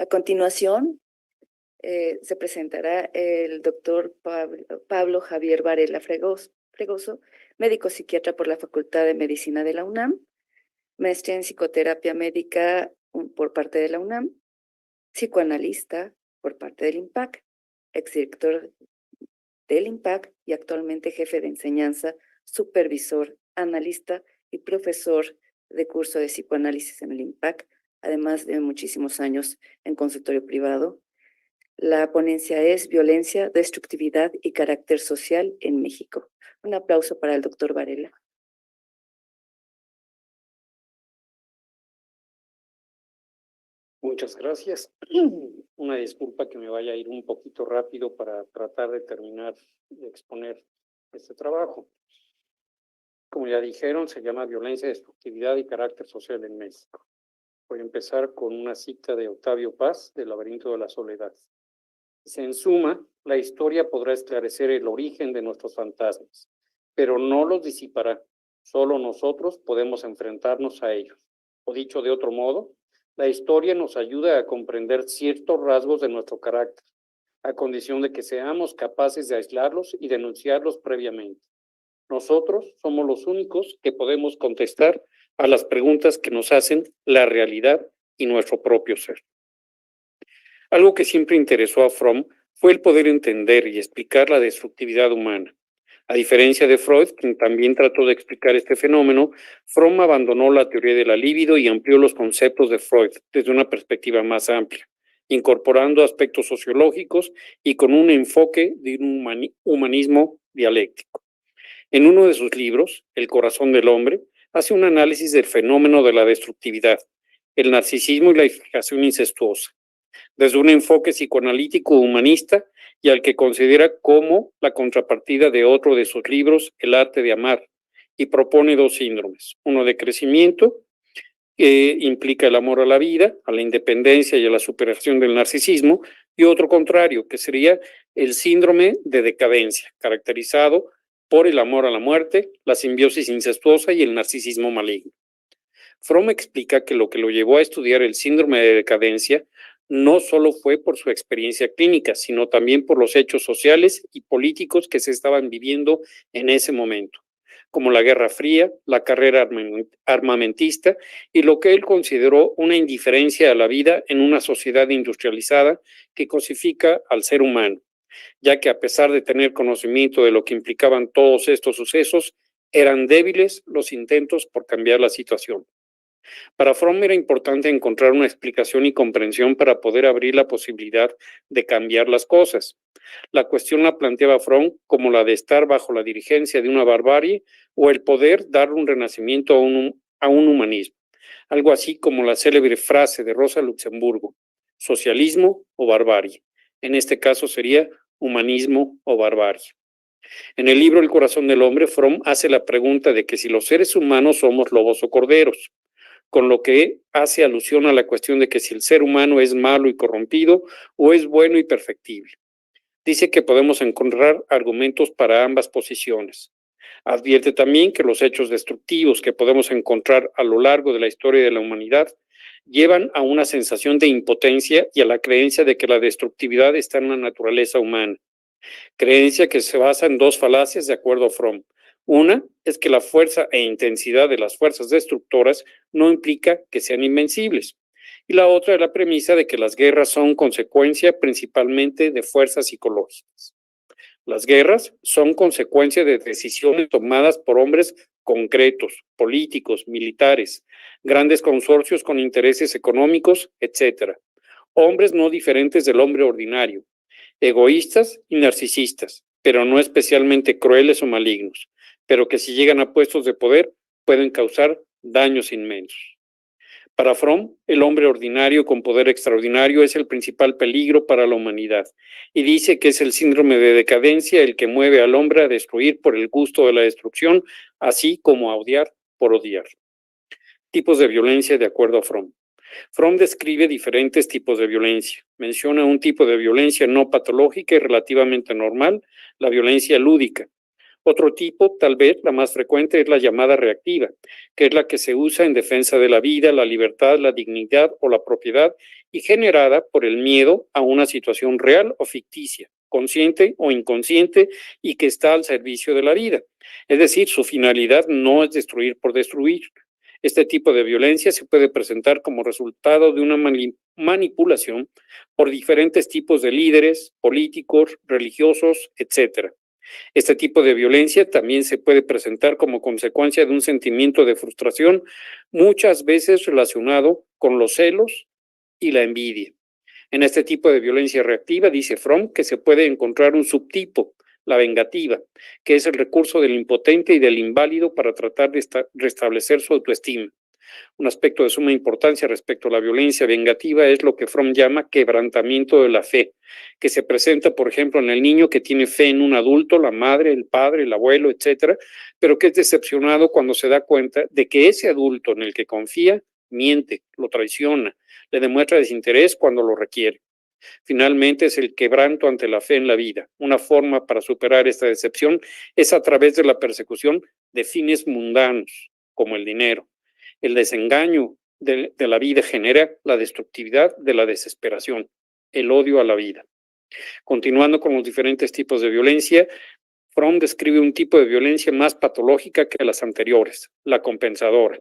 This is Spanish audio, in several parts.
A continuación, se presentará el doctor Pablo Javier Varela Fregoso, médico psiquiatra por la Facultad de Medicina de la UNAM, maestría en psicoterapia médica por parte de la UNAM, psicoanalista por parte del IMPAC, exdirector del IMPAC y actualmente jefe de enseñanza, supervisor, analista y profesor de curso de psicoanálisis en el IMPAC, además de muchísimos años en consultorio privado. La ponencia es Violencia, Destructividad y Carácter Social en México. Un aplauso para el doctor Varela. Muchas gracias. Una disculpa que me vaya a ir un poquito rápido para tratar de terminar de exponer este trabajo. Como ya dijeron, se llama Violencia, Destructividad y Carácter Social en México. Voy a empezar con una cita de Octavio Paz, del Laberinto de la Soledad. En suma, la historia podrá esclarecer el origen de nuestros fantasmas, pero no los disipará. Solo nosotros podemos enfrentarnos a ellos. O dicho de otro modo, la historia nos ayuda a comprender ciertos rasgos de nuestro carácter, a condición de que seamos capaces de aislarlos y denunciarlos previamente. Nosotros somos los únicos que podemos contestar a las preguntas que nos hacen la realidad y nuestro propio ser. Algo que siempre interesó a Fromm fue el poder entender y explicar la destructividad humana. A diferencia de Freud, quien también trató de explicar este fenómeno, Fromm abandonó la teoría de la libido y amplió los conceptos de Freud desde una perspectiva más amplia, incorporando aspectos sociológicos y con un enfoque de un humanismo dialéctico. En uno de sus libros, El corazón del hombre, hace un análisis del fenómeno de la destructividad, el narcisismo y la fijación incestuosa, desde un enfoque psicoanalítico humanista y al que considera como la contrapartida de otro de sus libros, El arte de amar, y propone dos síndromes, uno de crecimiento, que implica el amor a la vida, a la independencia y a la superación del narcisismo, y otro contrario, que sería el síndrome de decadencia, caracterizado por el amor a la muerte, la simbiosis incestuosa y el narcisismo maligno. Fromm explica que lo que lo llevó a estudiar el síndrome de decadencia no solo fue por su experiencia clínica, sino también por los hechos sociales y políticos que se estaban viviendo en ese momento, como la Guerra Fría, la carrera armamentista y lo que él consideró una indiferencia a la vida en una sociedad industrializada que cosifica al ser humano, ya que a pesar de tener conocimiento de lo que implicaban todos estos sucesos, eran débiles los intentos por cambiar la situación. Para Fromm era importante encontrar una explicación y comprensión para poder abrir la posibilidad de cambiar las cosas. La cuestión la planteaba Fromm como la de estar bajo la dirigencia de una barbarie o el poder dar un renacimiento a un humanismo. Algo así como la célebre frase de Rosa Luxemburgo, socialismo o barbarie. En este caso sería humanismo o barbarie. En el libro El corazón del hombre, Fromm hace la pregunta de que si los seres humanos somos lobos o corderos, con lo que hace alusión a la cuestión de que si el ser humano es malo y corrompido o es bueno y perfectible. Dice que podemos encontrar argumentos para ambas posiciones. Advierte también que los hechos destructivos que podemos encontrar a lo largo de la historia de la humanidad llevan a una sensación de impotencia y a la creencia de que la destructividad está en la naturaleza humana. Creencia que se basa en dos falacias de acuerdo a Fromm. Una es que la fuerza e intensidad de las fuerzas destructoras no implica que sean invencibles. Y la otra es la premisa de que las guerras son consecuencia principalmente de fuerzas psicológicas. Las guerras son consecuencia de decisiones tomadas por hombres concretos, políticos, militares, grandes consorcios con intereses económicos, etc. Hombres no diferentes del hombre ordinario, egoístas y narcisistas, pero no especialmente crueles o malignos, pero que si llegan a puestos de poder pueden causar daños inmensos. Para Fromm, el hombre ordinario con poder extraordinario es el principal peligro para la humanidad, y dice que es el síndrome de decadencia el que mueve al hombre a destruir por el gusto de la destrucción, así como a odiar por odiar. Tipos de violencia de acuerdo a Fromm. Fromm describe diferentes tipos de violencia. Menciona un tipo de violencia no patológica y relativamente normal, la violencia lúdica. Otro tipo, tal vez la más frecuente, es la llamada reactiva, que es la que se usa en defensa de la vida, la libertad, la dignidad o la propiedad y generada por el miedo a una situación real o ficticia, consciente o inconsciente y que está al servicio de la vida. Es decir, su finalidad no es destruir por destruir. Este tipo de violencia se puede presentar como resultado de una manipulación por diferentes tipos de líderes, políticos, religiosos, etcétera. Este tipo de violencia también se puede presentar como consecuencia de un sentimiento de frustración, muchas veces relacionado con los celos y la envidia. En este tipo de violencia reactiva, dice Fromm, que se puede encontrar un subtipo, la vengativa, que es el recurso del impotente y del inválido para tratar de restablecer su autoestima. Un aspecto de suma importancia respecto a la violencia vengativa es lo que Fromm llama quebrantamiento de la fe, que se presenta, por ejemplo, en el niño que tiene fe en un adulto, la madre, el padre, el abuelo, etcétera, pero que es decepcionado cuando se da cuenta de que ese adulto en el que confía miente, lo traiciona, le demuestra desinterés cuando lo requiere. Finalmente, es el quebranto ante la fe en la vida. Una forma para superar esta decepción es a través de la persecución de fines mundanos, como el dinero. El desengaño de la vida genera la destructividad de la desesperación, el odio a la vida. Continuando con los diferentes tipos de violencia, Fromm describe un tipo de violencia más patológica que las anteriores, la compensadora.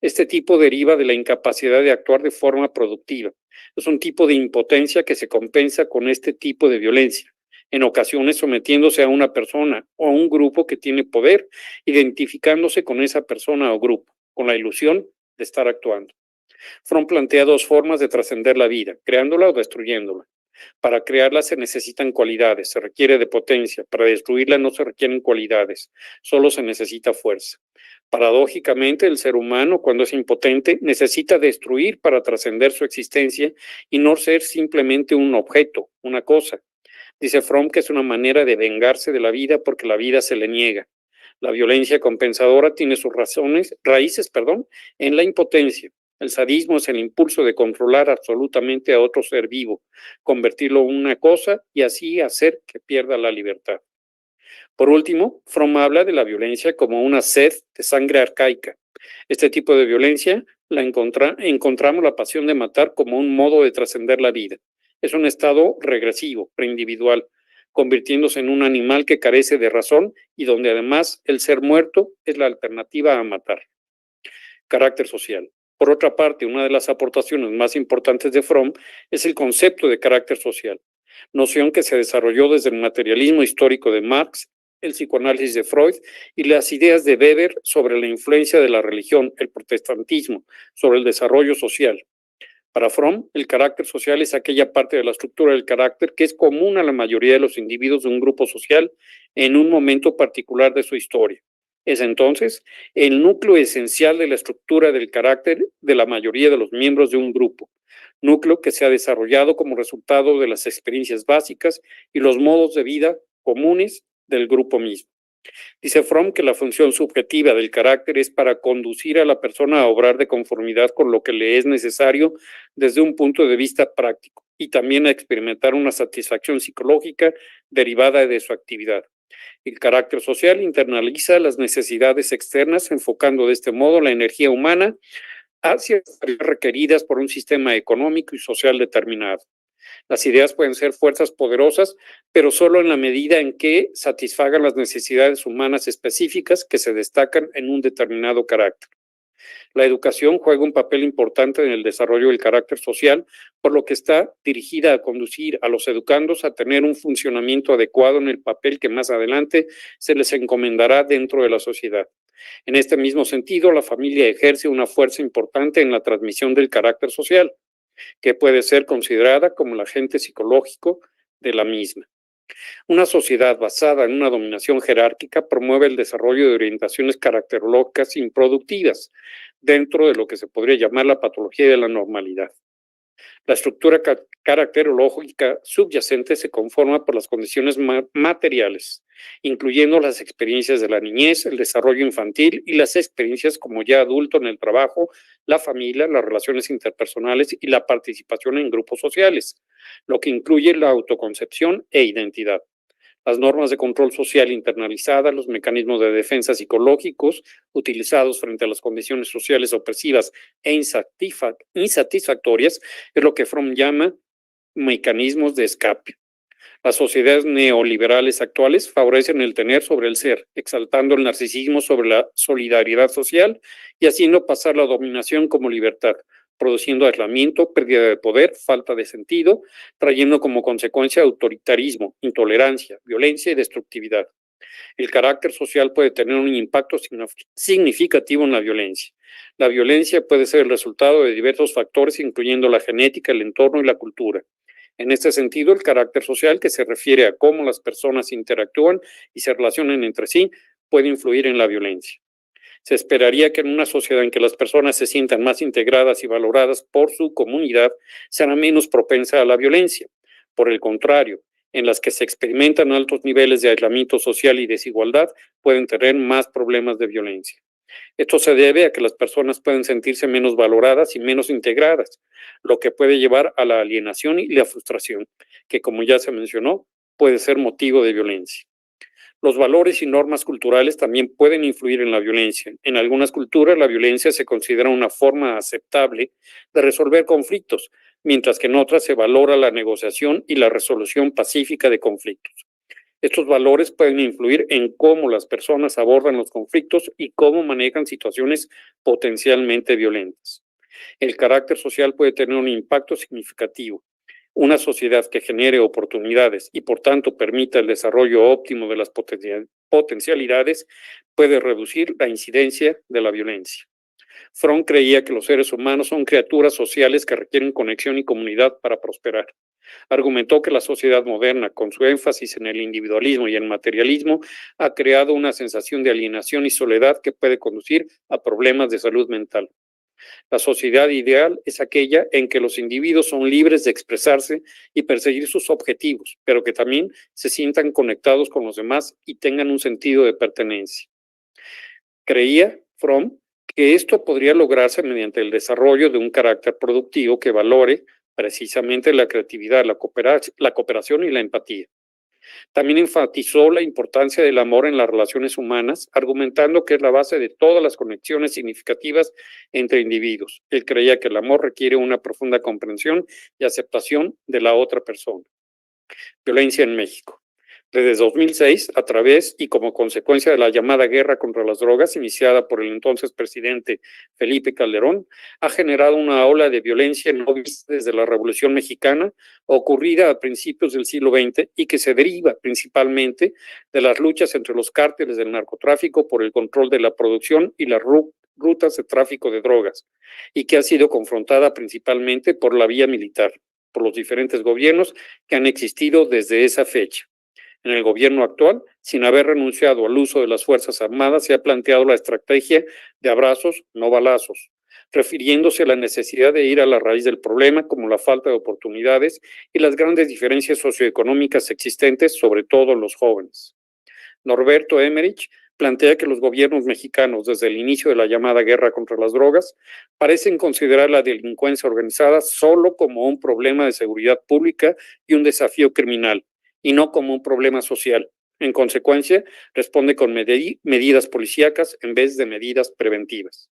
Este tipo deriva de la incapacidad de actuar de forma productiva. Es un tipo de impotencia que se compensa con este tipo de violencia, en ocasiones sometiéndose a una persona o a un grupo que tiene poder, identificándose con esa persona o grupo, con la ilusión de estar actuando. Fromm plantea dos formas de trascender la vida, creándola o destruyéndola. Para crearla se necesitan cualidades, se requiere de potencia. Para destruirla no se requieren cualidades, solo se necesita fuerza. Paradójicamente, el ser humano, cuando es impotente, necesita destruir para trascender su existencia y no ser simplemente un objeto, una cosa. Dice Fromm que es una manera de vengarse de la vida porque la vida se le niega. La violencia compensadora tiene sus raíces, en la impotencia. El sadismo es el impulso de controlar absolutamente a otro ser vivo, convertirlo en una cosa y así hacer que pierda la libertad. Por último, Fromm habla de la violencia como una sed de sangre arcaica. Este tipo de violencia encontramos la pasión de matar como un modo de trascender la vida. Es un estado regresivo, preindividual, convirtiéndose en un animal que carece de razón y donde además el ser muerto es la alternativa a matar. Carácter social. Por otra parte, una de las aportaciones más importantes de Fromm es el concepto de carácter social, noción que se desarrolló desde el materialismo histórico de Marx, el psicoanálisis de Freud y las ideas de Weber sobre la influencia de la religión, el protestantismo, sobre el desarrollo social. Para Fromm, el carácter social es aquella parte de la estructura del carácter que es común a la mayoría de los individuos de un grupo social en un momento particular de su historia. Es entonces el núcleo esencial de la estructura del carácter de la mayoría de los miembros de un grupo, núcleo que se ha desarrollado como resultado de las experiencias básicas y los modos de vida comunes del grupo mismo. Dice Fromm que la función subjetiva del carácter es para conducir a la persona a obrar de conformidad con lo que le es necesario desde un punto de vista práctico y también a experimentar una satisfacción psicológica derivada de su actividad. El carácter social internaliza las necesidades externas, enfocando de este modo la energía humana hacia las requeridas por un sistema económico y social determinado. Las ideas pueden ser fuerzas poderosas, pero solo en la medida en que satisfagan las necesidades humanas específicas que se destacan en un determinado carácter. La educación juega un papel importante en el desarrollo del carácter social, por lo que está dirigida a conducir a los educandos a tener un funcionamiento adecuado en el papel que más adelante se les encomendará dentro de la sociedad. En este mismo sentido, la familia ejerce una fuerza importante en la transmisión del carácter social, que puede ser considerada como el agente psicológico de la misma. Una sociedad basada en una dominación jerárquica promueve el desarrollo de orientaciones caracterológicas improductivas dentro de lo que se podría llamar la patología de la normalidad. La estructura caracterológica subyacente se conforma por las condiciones materiales, incluyendo las experiencias de la niñez, el desarrollo infantil y las experiencias como ya adulto en el trabajo, la familia, las relaciones interpersonales y la participación en grupos sociales, lo que incluye la autoconcepción e identidad. Las normas de control social internalizadas, los mecanismos de defensa psicológicos utilizados frente a las condiciones sociales opresivas e insatisfactorias, es lo que Fromm llama mecanismos de escape. Las sociedades neoliberales actuales favorecen el tener sobre el ser, exaltando el narcisismo sobre la solidaridad social y haciendo pasar la dominación como libertad, produciendo aislamiento, pérdida de poder, falta de sentido, trayendo como consecuencia autoritarismo, intolerancia, violencia y destructividad. El carácter social puede tener un impacto significativo en la violencia. La violencia puede ser el resultado de diversos factores, incluyendo la genética, el entorno y la cultura. En este sentido, el carácter social, que se refiere a cómo las personas interactúan y se relacionan entre sí, puede influir en la violencia. Se esperaría que en una sociedad en que las personas se sientan más integradas y valoradas por su comunidad, será menos propensa a la violencia. Por el contrario, en las que se experimentan altos niveles de aislamiento social y desigualdad, pueden tener más problemas de violencia. Esto se debe a que las personas pueden sentirse menos valoradas y menos integradas, lo que puede llevar a la alienación y la frustración, que como ya se mencionó, puede ser motivo de violencia. Los valores y normas culturales también pueden influir en la violencia. En algunas culturas, la violencia se considera una forma aceptable de resolver conflictos, mientras que en otras se valora la negociación y la resolución pacífica de conflictos. Estos valores pueden influir en cómo las personas abordan los conflictos y cómo manejan situaciones potencialmente violentas. El carácter social puede tener un impacto significativo. Una sociedad que genere oportunidades y por tanto permita el desarrollo óptimo de las potencialidades puede reducir la incidencia de la violencia. Fromm creía que los seres humanos son criaturas sociales que requieren conexión y comunidad para prosperar. Argumentó que la sociedad moderna, con su énfasis en el individualismo y el materialismo, ha creado una sensación de alienación y soledad que puede conducir a problemas de salud mental. La sociedad ideal es aquella en que los individuos son libres de expresarse y perseguir sus objetivos, pero que también se sientan conectados con los demás y tengan un sentido de pertenencia. Creía Fromm que esto podría lograrse mediante el desarrollo de un carácter productivo que valore precisamente la creatividad, la cooperación y la empatía. También enfatizó la importancia del amor en las relaciones humanas, argumentando que es la base de todas las conexiones significativas entre individuos. Él creía que el amor requiere una profunda comprensión y aceptación de la otra persona. Violencia en México. Desde 2006, a través y como consecuencia de la llamada guerra contra las drogas, iniciada por el entonces presidente Felipe Calderón, ha generado una ola de violencia no vista desde la Revolución Mexicana, ocurrida a principios del siglo XX y que se deriva principalmente de las luchas entre los cárteles del narcotráfico por el control de la producción y las rutas de tráfico de drogas, y que ha sido confrontada principalmente por la vía militar, por los diferentes gobiernos que han existido desde esa fecha. En el gobierno actual, sin haber renunciado al uso de las Fuerzas Armadas, se ha planteado la estrategia de abrazos, no balazos, refiriéndose a la necesidad de ir a la raíz del problema, como la falta de oportunidades y las grandes diferencias socioeconómicas existentes, sobre todo en los jóvenes. Norberto Emmerich plantea que los gobiernos mexicanos, desde el inicio de la llamada guerra contra las drogas, parecen considerar la delincuencia organizada solo como un problema de seguridad pública y un desafío criminal, y no como un problema social. En consecuencia, responde con medidas policíacas en vez de medidas preventivas.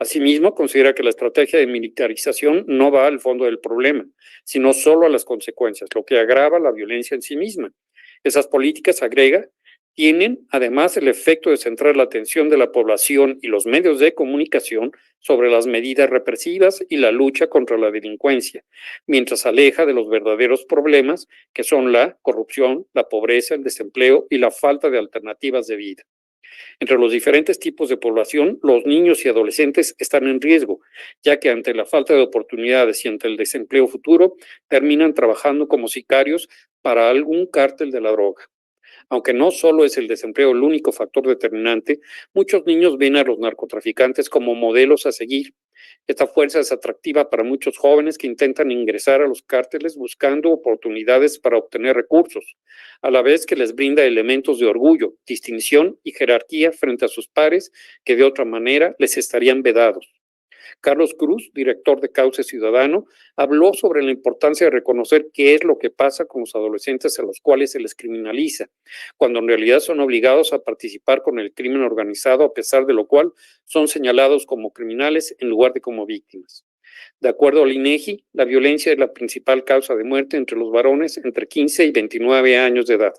Asimismo, considera que la estrategia de militarización no va al fondo del problema, sino solo a las consecuencias, lo que agrava la violencia en sí misma. Esas políticas, agrega, tienen además el efecto de centrar la atención de la población y los medios de comunicación sobre las medidas represivas y la lucha contra la delincuencia, mientras aleja de los verdaderos problemas que son la corrupción, la pobreza, el desempleo y la falta de alternativas de vida. Entre los diferentes tipos de población, los niños y adolescentes están en riesgo, ya que ante la falta de oportunidades y ante el desempleo futuro, terminan trabajando como sicarios para algún cártel de la droga. Aunque no solo es el desempleo el único factor determinante, muchos niños ven a los narcotraficantes como modelos a seguir. Esta fuerza es atractiva para muchos jóvenes que intentan ingresar a los cárteles buscando oportunidades para obtener recursos, a la vez que les brinda elementos de orgullo, distinción y jerarquía frente a sus pares que de otra manera les estarían vedados. Carlos Cruz, director de Cauce Ciudadano, habló sobre la importancia de reconocer qué es lo que pasa con los adolescentes a los cuales se les criminaliza, cuando en realidad son obligados a participar con el crimen organizado, a pesar de lo cual son señalados como criminales en lugar de como víctimas. De acuerdo al INEGI, la violencia es la principal causa de muerte entre los varones entre 15 y 29 años de edad.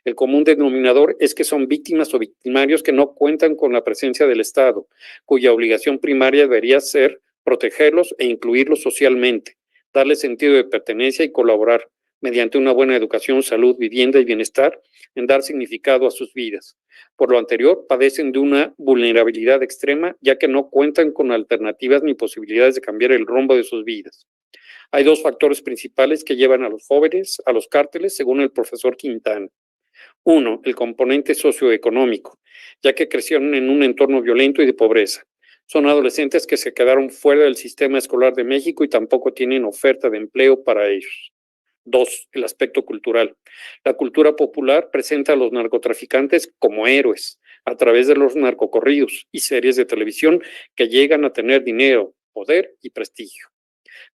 El común denominador es que son víctimas o victimarios que no cuentan con la presencia del Estado, cuya obligación primaria debería ser protegerlos e incluirlos socialmente, darles sentido de pertenencia y colaborar, mediante una buena educación, salud, vivienda y bienestar, en dar significado a sus vidas. Por lo anterior, padecen de una vulnerabilidad extrema, ya que no cuentan con alternativas ni posibilidades de cambiar el rumbo de sus vidas. Hay dos factores principales que llevan a los jóvenes a los cárteles, según el profesor Quintana. Uno, el componente socioeconómico, ya que crecieron en un entorno violento y de pobreza. Son adolescentes que se quedaron fuera del sistema escolar de México y tampoco tienen oferta de empleo para ellos. Dos, el aspecto cultural. La cultura popular presenta a los narcotraficantes como héroes a través de los narcocorridos y series de televisión que llegan a tener dinero, poder y prestigio.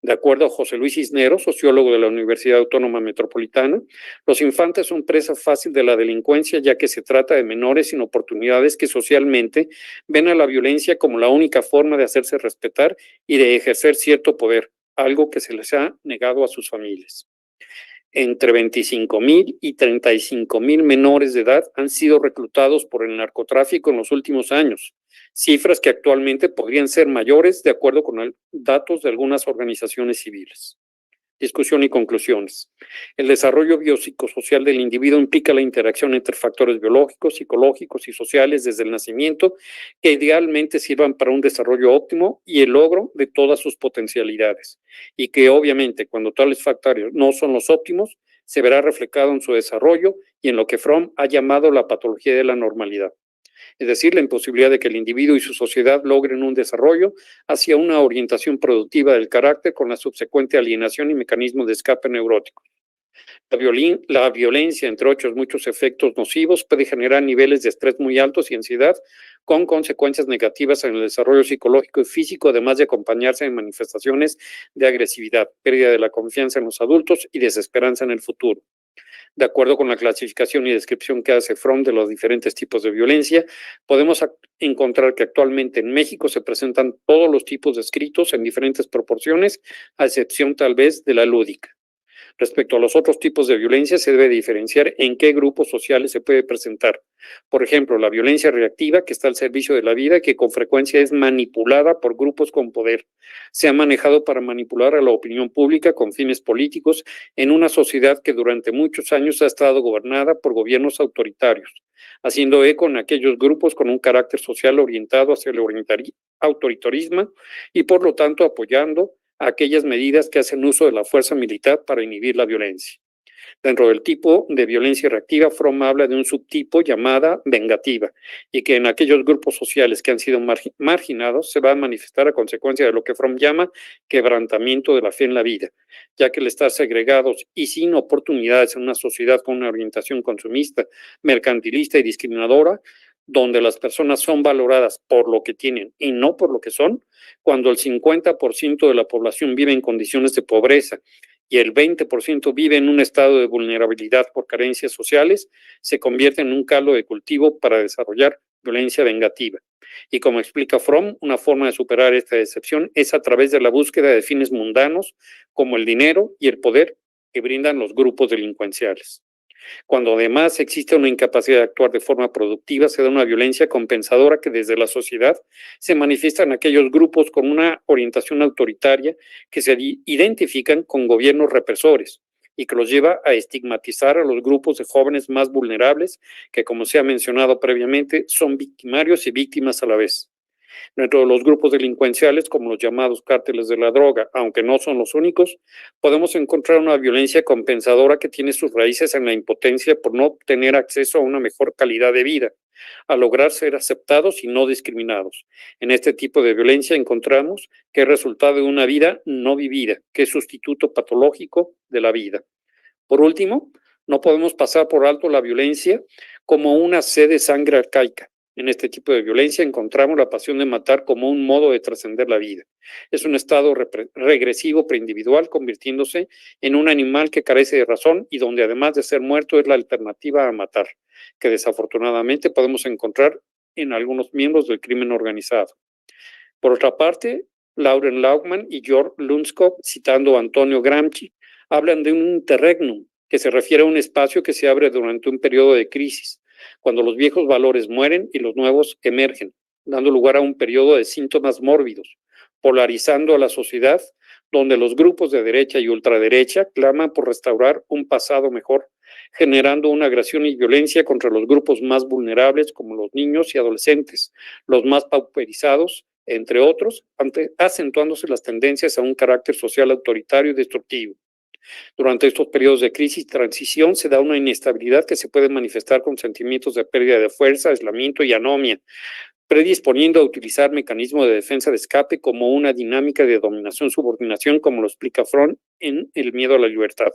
De acuerdo a José Luis Cisneros, sociólogo de la Universidad Autónoma Metropolitana, los infantes son presa fácil de la delincuencia, ya que se trata de menores sin oportunidades que socialmente ven a la violencia como la única forma de hacerse respetar y de ejercer cierto poder, algo que se les ha negado a sus familias. Entre 25,000 y 35,000 menores de edad han sido reclutados por el narcotráfico en los últimos años, cifras que actualmente podrían ser mayores de acuerdo con datos de algunas organizaciones civiles. Discusión y conclusiones. El desarrollo biopsicosocial del individuo implica la interacción entre factores biológicos, psicológicos y sociales desde el nacimiento que idealmente sirvan para un desarrollo óptimo y el logro de todas sus potencialidades, y que obviamente cuando tales factores no son los óptimos, se verá reflejado en su desarrollo y en lo que Fromm ha llamado la patología de la normalidad. Es decir, la imposibilidad de que el individuo y su sociedad logren un desarrollo hacia una orientación productiva del carácter con la subsecuente alienación y mecanismos de escape neurótico. La violencia, entre otros muchos efectos nocivos, puede generar niveles de estrés muy altos y ansiedad, con consecuencias negativas en el desarrollo psicológico y físico, además de acompañarse en manifestaciones de agresividad, pérdida de la confianza en los adultos y desesperanza en el futuro. De acuerdo con la clasificación y descripción que hace Fromm de los diferentes tipos de violencia, podemos encontrar que actualmente en México se presentan todos los tipos descritos en diferentes proporciones, a excepción tal vez de la lúdica. Respecto a los otros tipos de violencia, se debe diferenciar en qué grupos sociales se puede presentar. Por ejemplo, la violencia reactiva, que está al servicio de la vida, que con frecuencia es manipulada por grupos con poder. Se ha manejado para manipular a la opinión pública con fines políticos en una sociedad que durante muchos años ha estado gobernada por gobiernos autoritarios, haciendo eco en aquellos grupos con un carácter social orientado hacia el autoritarismo y por lo tanto apoyando a aquellas medidas que hacen uso de la fuerza militar para inhibir la violencia. Dentro del tipo de violencia reactiva, Fromm habla de un subtipo llamada vengativa, y que en aquellos grupos sociales que han sido marginados se va a manifestar a consecuencia de lo que Fromm llama quebrantamiento de la fe en la vida, ya que el estar segregados y sin oportunidades en una sociedad con una orientación consumista, mercantilista y discriminadora, donde las personas son valoradas por lo que tienen y no por lo que son, cuando el 50% de la población vive en condiciones de pobreza y el 20% vive en un estado de vulnerabilidad por carencias sociales, se convierte en un caldo de cultivo para desarrollar violencia vengativa. Y como explica Fromm, una forma de superar esta decepción es a través de la búsqueda de fines mundanos como el dinero y el poder que brindan los grupos delincuenciales. Cuando además existe una incapacidad de actuar de forma productiva, se da una violencia compensadora que desde la sociedad se manifiesta en aquellos grupos con una orientación autoritaria que se identifican con gobiernos represores y que los lleva a estigmatizar a los grupos de jóvenes más vulnerables que, como se ha mencionado previamente, son victimarios y víctimas a la vez. Dentro de los grupos delincuenciales, como los llamados cárteles de la droga, aunque no son los únicos, podemos encontrar una violencia compensadora que tiene sus raíces en la impotencia por no tener acceso a una mejor calidad de vida, a lograr ser aceptados y no discriminados. En este tipo de violencia encontramos que es resultado de una vida no vivida, que es sustituto patológico de la vida. Por último, no podemos pasar por alto la violencia como una sed de sangre arcaica, En este tipo de violencia encontramos la pasión de matar como un modo de trascender la vida. Es un estado regresivo preindividual, convirtiéndose en un animal que carece de razón y donde además de ser muerto es la alternativa a matar, que desafortunadamente podemos encontrar en algunos miembros del crimen organizado. Por otra parte, Lauren Laugman y George Lundskog, citando a Antonio Gramsci, hablan de un interregnum, que se refiere a un espacio que se abre durante un periodo de crisis, cuando los viejos valores mueren y los nuevos emergen, dando lugar a un periodo de síntomas mórbidos, polarizando a la sociedad, donde los grupos de derecha y ultraderecha claman por restaurar un pasado mejor, generando una agresión y violencia contra los grupos más vulnerables como los niños y adolescentes, los más pauperizados, entre otros, acentuándose las tendencias a un carácter social autoritario y destructivo. Durante estos periodos de crisis y transición se da una inestabilidad que se puede manifestar con sentimientos de pérdida de fuerza, aislamiento y anomia, predisponiendo a utilizar mecanismos de defensa de escape como una dinámica de dominación-subordinación, como lo explica Fromm en El miedo a la libertad.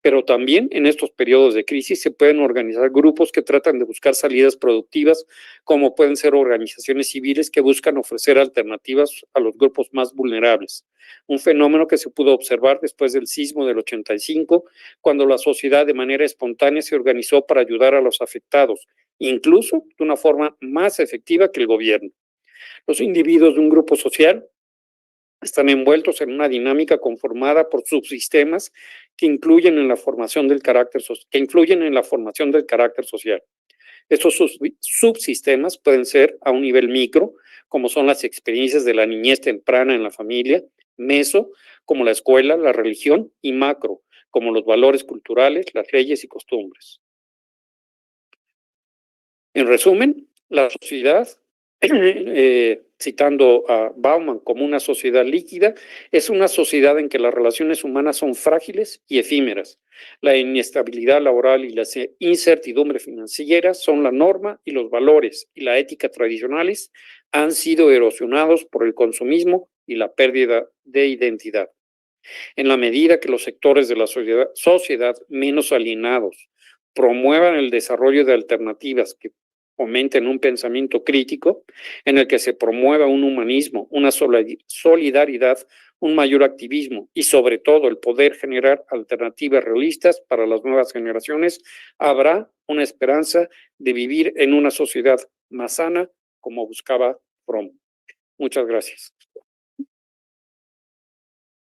Pero también en estos periodos de crisis se pueden organizar grupos que tratan de buscar salidas productivas, como pueden ser organizaciones civiles que buscan ofrecer alternativas a los grupos más vulnerables. Un fenómeno que se pudo observar después del sismo del 85, cuando la sociedad de manera espontánea se organizó para ayudar a los afectados, incluso de una forma más efectiva que el gobierno. Los individuos de un grupo social están envueltos en una dinámica conformada por subsistemas que influyen en la formación del carácter social. Estos subsistemas pueden ser a un nivel micro, como son las experiencias de la niñez temprana en la familia; meso, como la escuela, la religión; y macro, como los valores culturales, las leyes y costumbres. En resumen, la sociedad, citando a Bauman como una sociedad líquida, es una sociedad en que las relaciones humanas son frágiles y efímeras. La inestabilidad laboral y la incertidumbre financiera son la norma, y los valores y la ética tradicionales han sido erosionados por el consumismo y la pérdida de identidad. En la medida que los sectores de la sociedad menos alienados promuevan el desarrollo de alternativas que fomenten un pensamiento crítico, en el que se promueva un humanismo, una solidaridad, un mayor activismo y sobre todo el poder generar alternativas realistas para las nuevas generaciones, habrá una esperanza de vivir en una sociedad más sana, como buscaba Fromm. Muchas gracias.